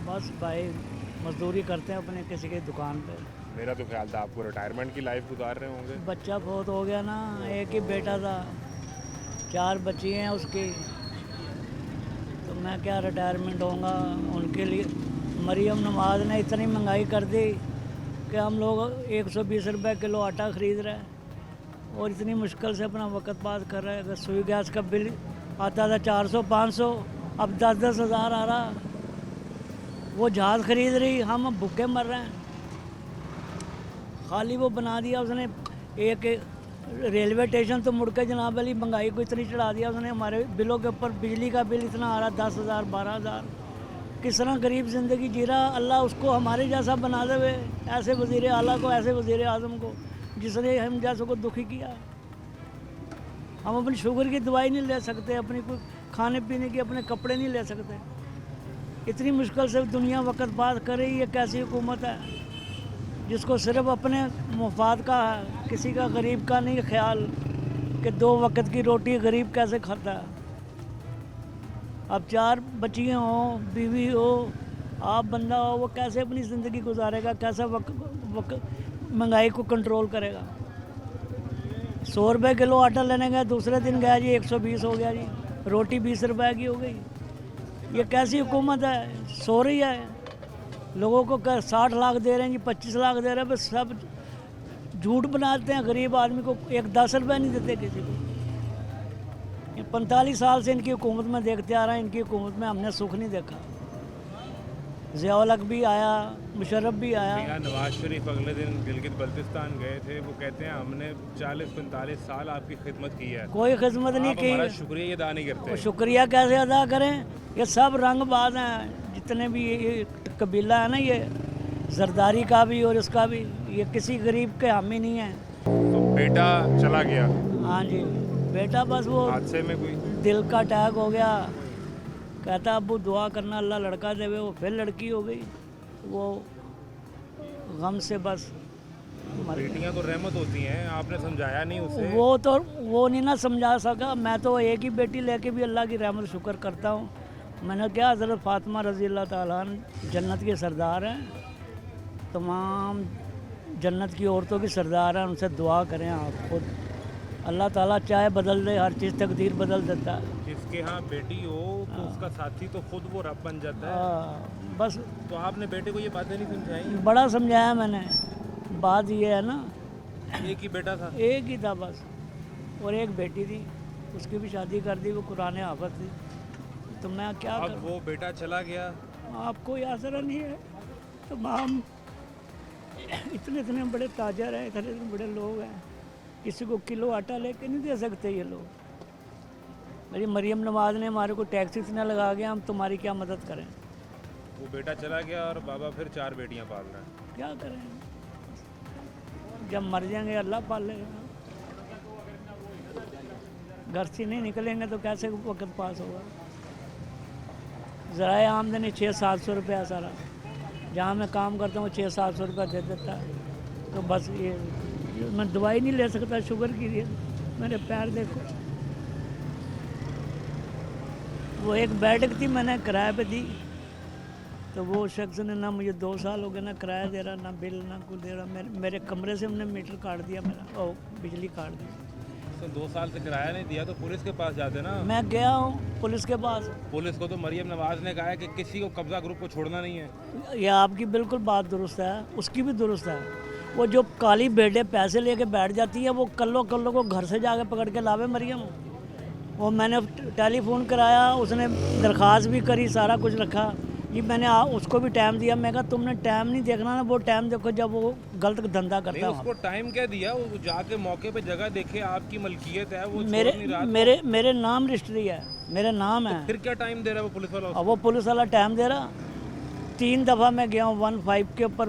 बस भाई मजदूरी करते हैं अपने किसी की दुकान पे। मेरा तो ख्याल था आपको रिटायरमेंट की लाइफ गुजार रहे होंगे। बच्चा बहुत हो गया ना, एक ही बेटा था, 4 बच्ची हैं उसकी, तो मैं क्या रिटायरमेंट होऊंगा उनके लिए। मरियम नवाज़ ने इतनी महंगाई कर दी कि हम लोग 120 रुपये किलो आटा ख़रीद रहे हैं और इतनी मुश्किल से अपना वक्त पास कर रहे हैं। अगर सुई गैस का बिल आता था 400-500, अब 10-10 हज़ार आ रहा। वो जहाज़ खरीद रही, हम अब भूखे मर रहे हैं। खाली वो बना दिया उसने एक रेलवे स्टेशन, तो मुड़ के जनाब अली महंगाई को इतनी चढ़ा दिया उसने। हमारे बिलों के ऊपर बिजली का बिल इतना आ रहा, 10,000 12,000। किस तरह गरीब ज़िंदगी जी रहा, अल्लाह उसको हमारे जैसा बना देवे, ऐसे वज़ीर आला को, ऐसे वज़ीर आज़म को जिसने हम जैसों को दुखी किया। हम अपनी शुगर की दवाई नहीं ले सकते, अपनी कोई खाने पीने की, अपने कपड़े नहीं ले सकते। इतनी मुश्किल से दुनिया वक्त पास करे, ये कैसी हुकूमत है जिसको सिर्फ अपने मुफाद का है, किसी का गरीब का नहीं ख्याल कि 2 वक्त की रोटी गरीब कैसे खाता है। अब 4 बच्चियाँ हो, बीवी हो, आप बंदा हो, वो कैसे अपनी ज़िंदगी गुजारेगा, कैसा महंगाई को कंट्रोल करेगा। 100 रुपये किलो आटा लेने गए, दूसरे दिन गया जी 120 हो गया जी, रोटी 20 रुपए की हो गई। ये कैसी हुकूमत है, सो रही है। लोगों को 60 लाख दे रहे हैं जी, 25 लाख दे रहे हैं, बस सब झूठ बनाते हैं। गरीब आदमी को एक 10 रुपये नहीं देते किसी को। ये 45 साल से इनकी हुकूमत में देखते आ रहे हैं, इनकी हुकूमत में हमने सुख नहीं देखा। ज़िया-उल हक भी आया, मुशर्रफ भी आया। मियां नवाज शरीफ अगले दिन गिलगित बल्तिस्तान गए थे। वो कहते हैं हमने 40-45 साल आपकी खिदमत की है, कोई खिदमत नहीं आप हमारा की। शुक्रिया अदा नहीं करते। और शुक्रिया कैसे अदा करें, ये सब रंगबाज हैं जितने भी ये कबीला है ना, ये जरदारी का भी और इसका भी, ये किसी गरीब के हामी नहीं है। तो बेटा चला गया हाँ जी, बेटा बस वो हादसे में कोई। दिल का अटैक हो गया। कहता अब्बू दुआ करना अल्लाह लड़का देवे, वो फिर लड़की हो गई। वो गम से बस मर गया। बेटियां तो रहमत होती हैं, आपने समझाया नहीं उसे। वो नहीं ना समझा सका। मैं तो एक ही बेटी लेके भी अल्लाह की रहमत शुक्र करता हूँ। मैंने क्या, हज़रत फ़ातिमा रज़ी अल्लाह ताला अन्हा जन्नत के सरदार हैं, तमाम जन्नत की औरतों की सरदार हैं। उनसे दुआ करें आप खुद, अल्लाह ताला चाहे बदल दे, हर चीज़ तकदीर बदल देता है। जिसके यहाँ बेटी हो तो उसका साथी तो खुद वो रब बन जाता है। बस तो आपने बेटे को ये बातें नहीं समझाई? बड़ा समझाया मैंने। बात ये है ना, एक ही बेटा था। एक ही था बस, और एक बेटी थी, उसकी भी शादी कर दी, वो कुरान हाफ़िज़ थी। तो मैं क्या अब करूं? वो बेटा चला गया। आपको ये आसरा नहीं है। तमाम इतने इतने बड़े ताजर हैं, इतने इतने बड़े लोग हैं, किसी को किलो आटा लेके नहीं दे सकते ये लोग। मेरी मरियम नवाज़ ने हमारे को टैक्सी इतना लगा गया, हम तुम्हारी क्या मदद करें। वो बेटा चला गया और बाबा फिर 4 बेटियां पाल रहा है। क्या करें, जब मर जाएंगे अल्लाह पाल लेगा। घर से नहीं निकलेंगे तो कैसे वक्त पास होगा। ज़राए आमदनी 600-700 रुपया सारा, जहाँ मैं काम करता हूँ 600-700 रुपया दे देता है। तो बस ये मैं दवाई नहीं ले सकता शुगर की। मेरे पैर देखो, वो एक बैठक थी मैंने किराए पे दी, तो वो शख्स ने ना मुझे 2 साल हो गए ना किराया दे रहा, ना बिल, ना कुछ दे रहा। मेरे कमरे से हमने मीटर काट दिया मेरा, और बिजली काट दी। तो 2 साल से किराया नहीं दिया तो पुलिस के पास जाते ना। मैं गया हूँ पुलिस के पास। पुलिस को तो मरियम नवाज ने कहा है कि किसी को कब्जा ग्रुप को छोड़ना नहीं है। ये आपकी बिल्कुल बात दुरुस्त है, उसकी भी दुरुस्त है। वो जो काली बेटे पैसे लेके बैठ जाती है, वो कल्लो कल्लो को घर से जाके पकड़ के लावे मरियम। वो मैंने टेलीफोन कराया, उसने दरख्वास्त भी करी, सारा कुछ रखा। ये मैंने उसको भी टाइम दिया। मैं कहा तुमने टाइम नहीं देखना ना, वो टाइम देखो जब वो गलत धंधा करता नहीं, है। उसको टाइम क्या दिया? वो जाके मौके पे जगह देखे, आपकी मलकियत है, वो मेरे छोड़ नहीं रहा। मेरे नाम रजिस्ट्री है, मेरे नाम है। फिर क्या टाइम दे रहा है वो पुलिस वाला? अब वो पुलिस वाला टाइम दे रहा। 3 दफ़ा मैं गया हूँ, 15 के ऊपर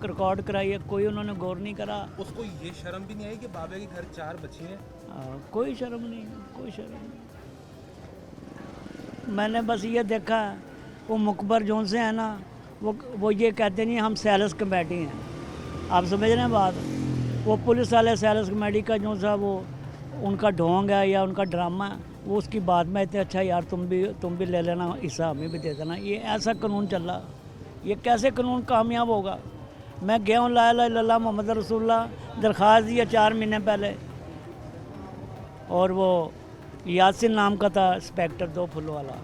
रिकॉर्ड कराई है, कोई उन्होंने गौर नहीं करा। उसको ये शर्म भी नहीं आई कि बाबे के घर 4 बच्ची हैं? कोई शर्म नहीं, कोई शर्म नहीं। मैंने बस ये देखा, वो मुकबर जोन से है ना, वो ये कहते नहीं हम सेल्स कमेटी हैं। आप समझ रहे हैं बात? वो पुलिस वाले सेल्स कमेटी का जो सा वो उनका ढोंग है या उनका ड्रामा है, वो उसकी बात में इतने अच्छा यार तुम भी ले लेना हिस्सा, हमें भी दे देना। ये ऐसा कानून चल रहा, ये कैसे कानून कामयाब होगा? मैं गया हूँ ला इलाहा इल्लल्लाह मोहम्मद रसूलुल्लाह दरख्वास्त दी है 4 महीने पहले, और वो यासिन नाम का था इंस्पेक्टर 2 फुल वाला,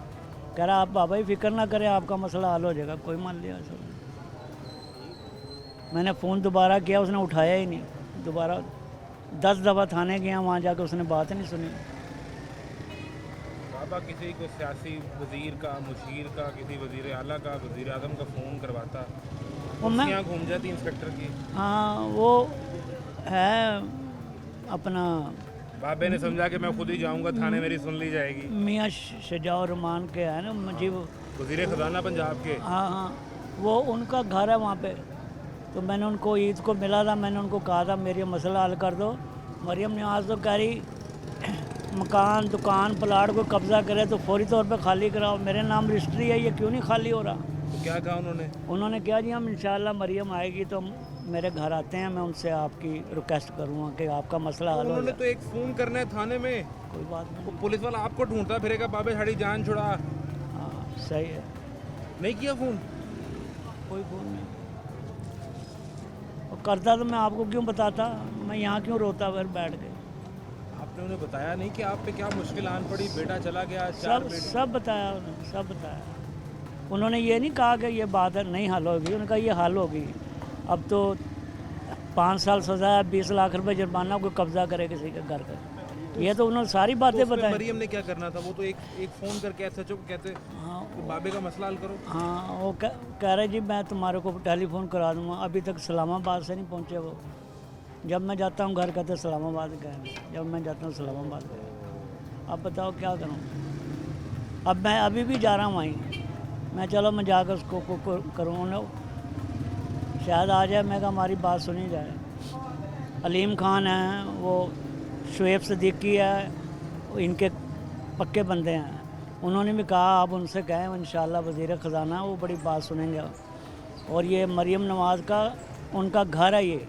कह रहा आप बाबा ही फिक्र ना करें, आपका मसला हल हो जाएगा। कोई मान लिया सर, मैंने फ़ोन दोबारा किया, उसने उठाया ही नहीं। दोबारा 10 दफ़ा थाने गया, वहाँ जाकर उसने बात नहीं सुनी। बाबा किसी को सियासी वजीर का, मुशीर का, किसी वजीर आला का, वजीर आजम का फ़ोन करवाता, वो मैं यहाँ घूम जाती इंस्पेक्टर की। हाँ, वो है अपना बाबे ने समझा कि मैं खुद ही जाऊंगा थाने, मेरी सुन ली जाएगी। मियाँ शजाउर रहमान के है ना मुझे, वजीर खजाना पंजाब के। हाँ हाँ, वो उनका घर है वहाँ पे। तो मैंने उनको ईद को मिला था, मैंने उनको कहा था मेरी मसला हल कर दो। मरियम नियाज़ तो कह रही मकान, दुकान, प्लाट कोई कब्ज़ा करे तो फौरी तौर पे खाली कराओ, मेरे नाम रजिस्ट्री है, ये क्यों नहीं खाली हो रहा? तो क्या कहा उन्होंने? उन्होंने कहा जी हम इंशाल्लाह मरियम आएगी तो मेरे घर आते हैं, मैं उनसे आपकी रिक्वेस्ट करूँगा कि आपका मसला हल हो उन्होंने जाए। तो एक फ़ोन करना है थाने में, कोई बात नहीं। वो पुलिस वाला आपको ढूंढता फिरेगा, बाबे साड़ी जान छुड़ा। हाँ सही है, नहीं किया फ़ोन? कोई फ़ोन नहीं। और करता तो मैं आपको क्यों बताता, मैं यहाँ क्यों रोता फिर बैठ के? आपने उन्हें बताया नहीं कि आप पे क्या मुश्किल आन पड़ी, बेटा चला गया, 4 सब बेटे। सब बताया उन्होंने, सब बताया। उन्होंने ये नहीं कहा कि ये बात है नहीं हल होगी, उन्होंने कहा ये हल होगी। अब तो 5 साल सज़ा है, 20 लाख रुपए जुर्माना, कोई कब्जा करे किसी के घर का। ये तो उन्होंने सारी तो बातें उसमें बताई। मरियम ने क्या करना था? वो तो एक फ़ोन करके एसएचओ को कहते हाँ कि बाबे का मसला हल करो। हाँ, वो कह रहे जी मैं तुम्हारे को टेलीफोन करा दूँगा। अभी तक इस्लामाबाद से नहीं पहुँचे वो। जब मैं जाता हूँ घर कहते इस्लामाबाद गए, जब मैं जाता हूँ इस्लामाबाद गए। अब बताओ क्या करूँ? अब मैं अभी भी जा रहा हूँ वहीं, मैं चलो मैं जाकर उसको करूँ ना, शायद आ जाए। मैं कहा हमारी बात सुनी जाए। अलीम खान है, वो शुएब सिद्दीकी है, इनके पक्के बंदे हैं। उन्होंने भी कहा आप उनसे कहें इंशाल्लाह वज़ीर ख़जाना वो बड़ी बात सुनेंगे। और ये मरियम नवाज़ का उनका घर है, ये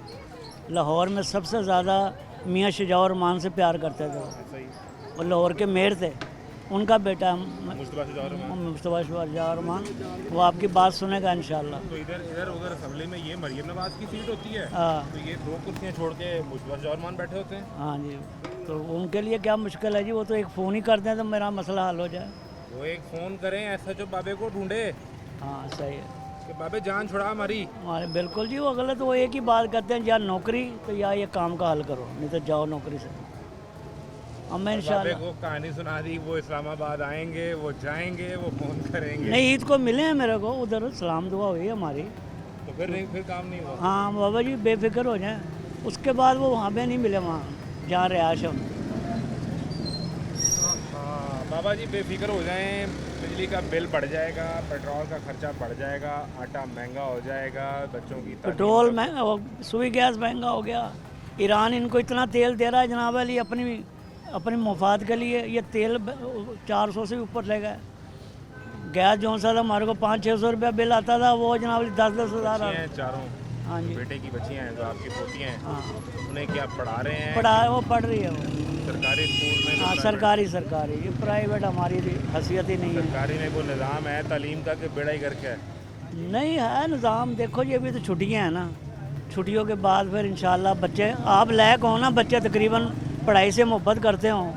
लाहौर में सबसे ज़्यादा मियाँ शजाउर रहमान से प्यार करते थे वो। और लाहौर के मेयर थे, उनका बेटा मुस्तफा शजाउर रहमान, वो आपकी बात सुनेगा इंशाल्लाह। तो इधर उधर असम्बली में ये मरियम नवाज की सीट होती है, हाँ तो ये 2 कुर्सियाँ छोड़ के मुस्तफा शजाउर रहमान बैठे होते हैं। हाँ जी, तो उनके लिए क्या मुश्किल है जी, वो तो एक फ़ोन ही कर दें तो मेरा मसला हल हो जाए। वो एक फ़ोन करें एसएचओ बाबे को ढूंढे हाँ सही है, कि बाबे जान छुड़ा हमारी। हमारे बिल्कुल जी, वो गलत, वो एक ही बात करते हैं, या नौकरी तो या ये काम का हल करो, नहीं तो जाओ नौकरी से। अब मैं बाबे इंशाल्लाह को कहानी सुना दी, वो इस्लामाबाद आएंगे, वो जाएंगे, वो फ़ोन करेंगे। नहीं, ईद को मिले हैं मेरे को उधर, सलाम दुआ हुई हमारी। तो फिर काम नहीं हुआ। हाँ बाबा जी बेफिक्र हो जाएं। उसके बाद वो वहाँ पे नहीं मिले, वहाँ जहाँ रिहायश है। हाँ बाबा जी बेफिक्र हो जाएं, बिजली का बिल बढ़ जाएगा, पेट्रोल का खर्चा बढ़ जाएगा, आटा महंगा हो जाएगा, बच्चों की तालीम पेट्रोल महंगा, सुई गैस महंगा हो गया। ईरान इनको इतना तेल दे रहा है जनाब अली अपनी मुफाद के लिए, ये तेल 400 से ऊपर ले गया। गैस जो सा था हमारे को 500-600 रुपया बिल आता था, वो जनाब अली 10-10 हज़ार बच्चियाँ हैं चारों, हाँ जी, बेटे की बच्चियाँ हैं जो आपकी पोतियाँ हैं, हाँ उन्हें क्या पढ़ा रहे हैं? वो पढ़ रही है वो। सरकारी स्कूल में? हाँ सरकारी, ये प्राइवेट हमारी हैसियत ही नहीं है। सरकारी में कोई निज़ाम है तालीम का कि बेड़ा ही करके है? नहीं है निज़ाम, देखो जी अभी तो छुट्टियां हैं ना, छुट्टियों के बाद फिर इंशाल्लाह बच्चे आप लायक हो ना, बच्चे तकरीबन पढ़ाई से मोहब्बत करते हों,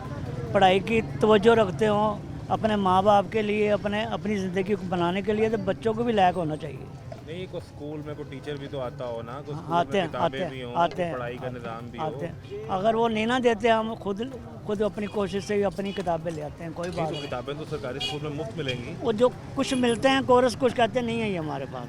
पढ़ाई की तवज्जो रखते हों अपने माँ बाप के लिए, अपनी ज़िंदगी को बनाने के लिए, तो बच्चों को भी लायक होना चाहिए। नहीं, कोई स्कूल में कोई टीचर भी तो आता हो ना, कोई स्कूल आते में हैं किताबें भी हों, आते कोई हैं पढ़ाई का निज़ाम भी हो। आते हैं, अगर वो नहीं ना देते हम खुद अपनी कोशिश से ही अपनी किताबें ले आते हैं, कोई बात तो नहीं। किताबें तो सरकारी स्कूल में मुफ्त मिलेंगी। वो जो कुछ मिलते हैं कोर्स, कुछ कहते हैं नहीं है ये हमारे पास।